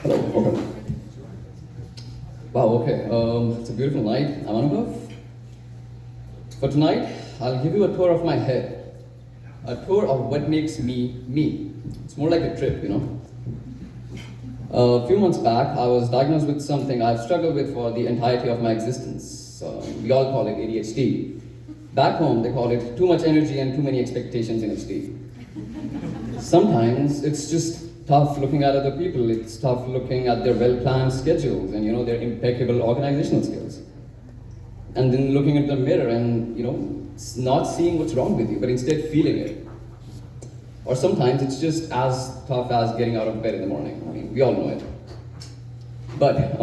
Hello, okay. Wow, okay. It's a beautiful night. I'm Anubhav. For tonight, I'll give you a tour of my head. A tour of what makes me, me. It's more like a trip, you know. A few months back, I was diagnosed with something I've struggled with for the entirety of my existence. We all call it ADHD. Back home, they call it too much energy and too many expectations in HD. Sometimes it's just tough looking at other people. It's tough looking at their well-planned schedules and their impeccable organizational skills. And then looking into the mirror and not seeing what's wrong with you, but instead feeling it. Or sometimes it's just as tough as getting out of bed in the morning. I mean, we all know it. But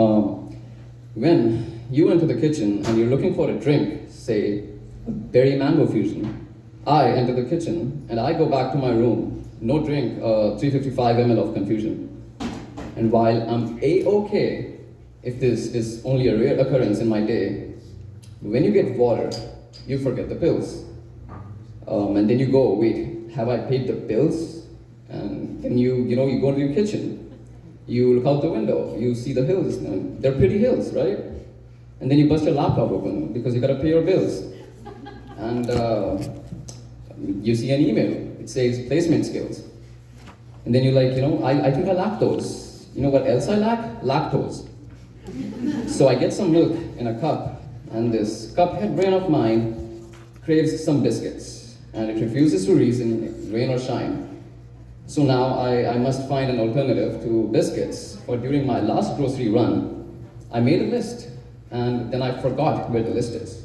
when you enter the kitchen and you're looking for a drink, say a berry mango fusion, I enter the kitchen and I go back to my room. No drink, 355 ml of confusion. And while I'm A-okay, if this is only a rare occurrence in my day, when you get water, you forget the pills. And then you go, wait, have I paid the bills? And then you go to your kitchen. You look out the window, you see the hills. And they're pretty hills, right? And then you bust your laptop open because you gotta pay your bills. And you see an email. It says placement skills. And then you're like, I think I lack those. You know what else I lack? Lactose. So I get some milk in a cup, and this cuphead brain of mine craves some biscuits, and it refuses to reason, rain or shine. So now I must find an alternative to biscuits. For during my last grocery run, I made a list, and then I forgot where the list is.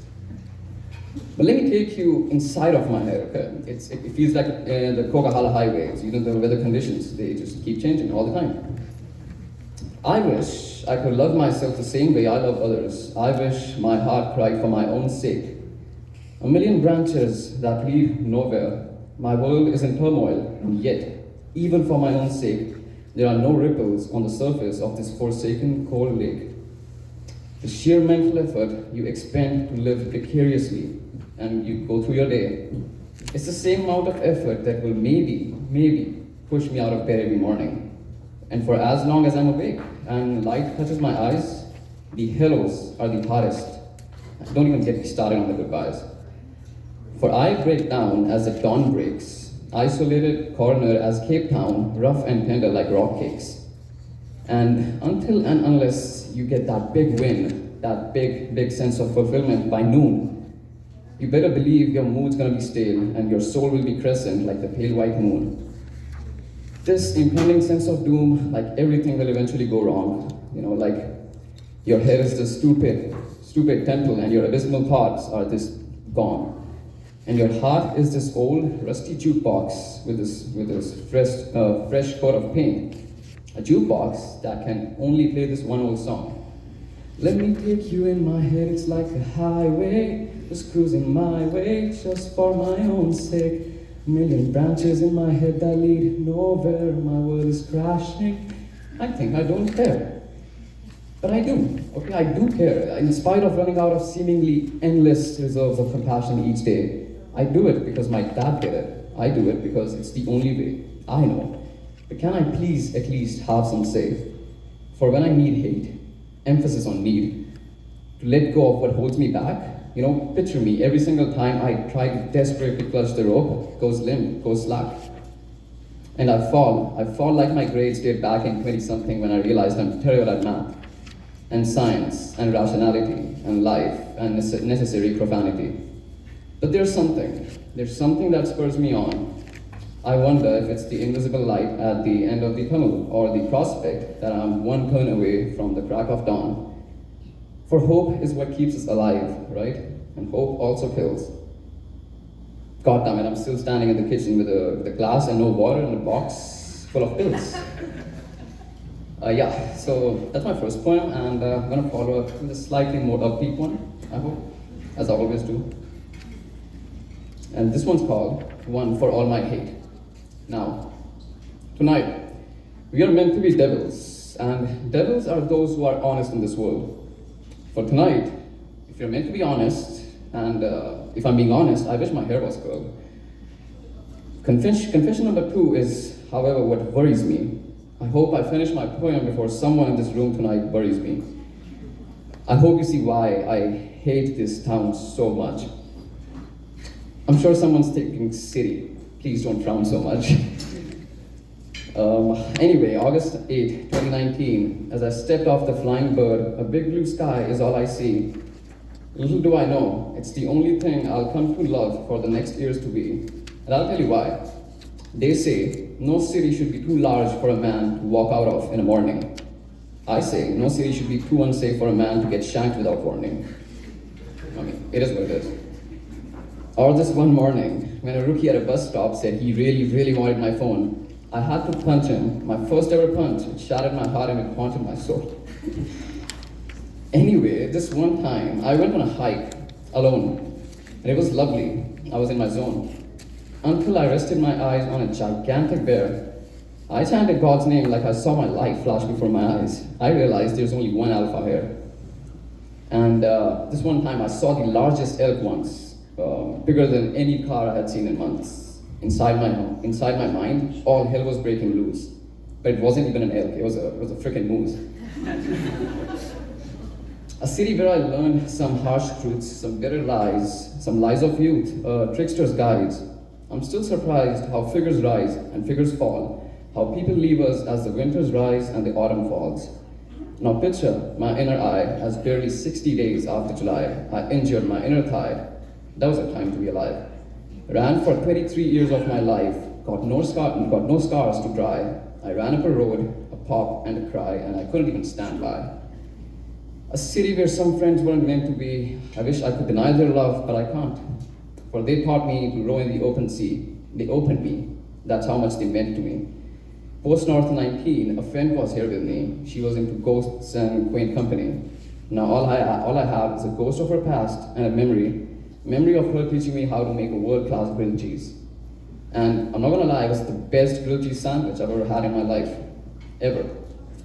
But let me take you inside of my head, okay? It feels like the Kogahala highways. The weather conditions, they just keep changing all the time. I wish I could love myself the same way I love others. I wish my heart cried for my own sake. A million branches that lead nowhere. My world is in turmoil, and yet, even for my own sake, there are no ripples on the surface of this forsaken cold lake. The sheer mental effort you expend to live precariously and you go through your day, it's the same amount of effort that will maybe push me out of bed every morning. And for as long as I'm awake and light touches my eyes, the hellos are the hardest. Don't even get me started on the goodbyes. For I break down as the dawn breaks, isolated corner as Cape Town, rough and tender like rock cakes. And until and unless you get that big win, that big sense of fulfillment by noon, you better believe your mood's gonna be stale and your soul will be crescent like the pale white moon. This impending sense of doom, like everything will eventually go wrong. Like your head is this stupid temple and your abysmal thoughts are this gone. And your heart is this old rusty jukebox with this fresh coat of paint. A jukebox that can only play this one old song. Let me take you in my head, it's like a highway, just cruising my way, just for my own sake. A million branches in my head that lead nowhere, my world is crashing. I think I don't care. But I do, okay, I do care. In spite of running out of seemingly endless reserves of compassion each day, I do it because my dad did it. I do it because it's the only way I know. But can I please at least have some say? For when I need hate, emphasis on need, to let go of what holds me back, picture me every single time I try to desperately clutch the rope, goes limp, goes slack. And I fall like my grades did back in 20-something when I realized I'm terrible at math, and science, and rationality, and life, and necessary profanity. But there's something that spurs me on. I wonder if it's the invisible light at the end of the tunnel, or the prospect that I'm one turn away from the crack of dawn. For hope is what keeps us alive, right? And hope also kills. God damn it, I'm still standing in the kitchen with a glass and no water and a box full of pills. So that's my first poem, and I'm gonna follow up with a slightly more upbeat one, I hope, as I always do. And this one's called One for All My Hate. Now, tonight, we are meant to be devils, and devils are those who are honest in this world. For tonight, if you're meant to be honest, and if I'm being honest, I wish my hair was curled. Confession number 2 is, however, what worries me. I hope I finish my poem before someone in this room tonight buries me. I hope you see why I hate this town so much. I'm sure someone's thinking city. Please don't frown so much. Anyway, August 8, 2019, as I stepped off the flying bird, a big blue sky is all I see. Little do I know, it's the only thing I'll come to love for the next years to be. And I'll tell you why. They say no city should be too large for a man to walk out of in the morning. I say no city should be too unsafe for a man to get shanked without warning. I mean, it is what it is. Or this one morning, when a rookie at a bus stop said he really wanted my phone, I had to punch him, my first ever punch. It shattered my heart and it haunted my soul. Anyway, this one time, I went on a hike, alone, and it was lovely. I was in my zone. Until I rested my eyes on a gigantic bear. I chanted God's name like I saw my life flash before my eyes. I realized there's only one alpha here. And this one time, I saw the largest elk once, bigger than any car I had seen in months. Inside my mind, all hell was breaking loose. But it wasn't even an elk, it was a freaking moose. A city where I learned some harsh truths, some bitter lies, some lies of youth, trickster's guides. I'm still surprised how figures rise and figures fall, how people leave us as the winters rise and the autumn falls. Now picture my inner eye as barely 60 days after July, I injured my inner thigh. That was a time to be alive. Ran for 23 years of my life, got no scars to dry. I ran up a road, a pop and a cry, and I couldn't even stand by. A city where some friends weren't meant to be. I wish I could deny their love, but I can't. For they taught me to row in the open sea. They opened me. That's how much they meant to me. Post-North 19, a friend was here with me. She was into ghosts and quaint company. Now all I have is a ghost of her past and a memory of her teaching me how to make a world-class grilled cheese. And I'm not gonna lie, it was the best grilled cheese sandwich I've ever had in my life, ever.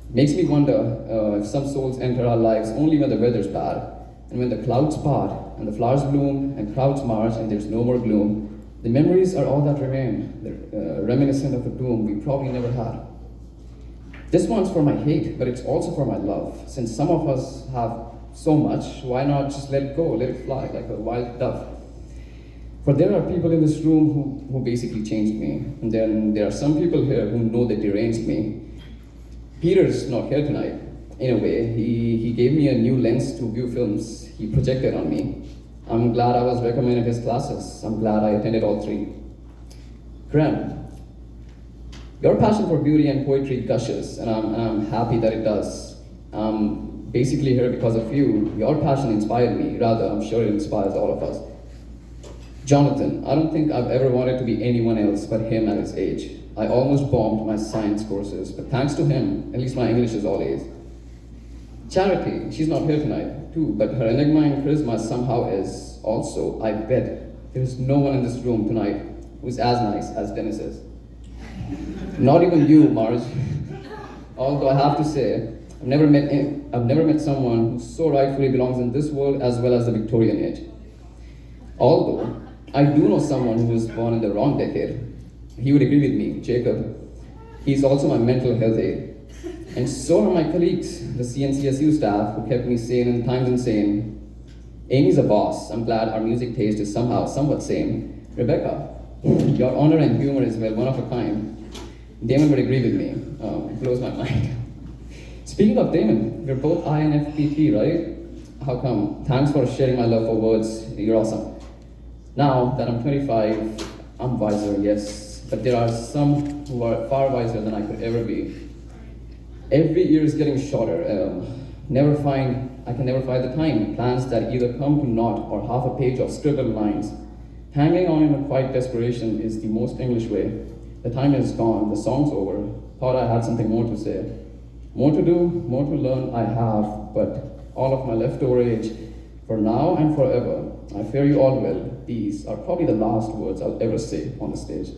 Makes me wonder if some souls enter our lives only when the weather's bad, and when the clouds part, and the flowers bloom, and crowds march, and there's no more gloom. The memories are all that remain, reminiscent of a doom we probably never had. This one's for my hate, but it's also for my love. Since some of us have so much, why not just let it go, let it fly like a wild dove? For there are people in this room who basically changed me. And then there are some people here who know they deranged me. Peter's not here tonight. In a way, he gave me a new lens to view films. He projected on me. I'm glad I was recommended his classes. I'm glad I attended all 3. Graham, your passion for beauty and poetry gushes, and I'm happy that it does. I'm basically here because of you. Your passion inspired me. Rather, I'm sure it inspires all of us. Jonathan, I don't think I've ever wanted to be anyone else but him at his age. I almost bombed my science courses, but thanks to him, at least my English is all A's. Charity, she's not here tonight too, but her enigma and charisma somehow is. Also, I bet there's no one in this room tonight who's as nice as Dennis is. Not even you, Marge. Although I have to say, I've never met someone who so rightfully belongs in this world as well as the Victorian age. Although, I do know someone who was born in the wrong decade. He would agree with me, Jacob. He's also my mental health aide. And so are my colleagues, the CNCSU staff who kept me sane in times insane. Amy's a boss. I'm glad our music taste is somewhat same. Rebecca, your honor and humor is well one of a kind. Damon would agree with me. It blows my mind. Speaking of Damon, we're both INFPT, right? How come? Thanks for sharing my love for words. You're awesome. Now that I'm 25, I'm wiser, yes. But there are some who are far wiser than I could ever be. Every year is getting shorter. I can never find the time. Plans that either come to naught or half a page of scribbled lines. Hanging on in a quiet desperation is the most English way. The time is gone, the song's over. Thought I had something more to say. More to do, more to learn I have, but all of my leftover age, for now and forever, I fare you all well. These are probably the last words I'll ever say on the stage.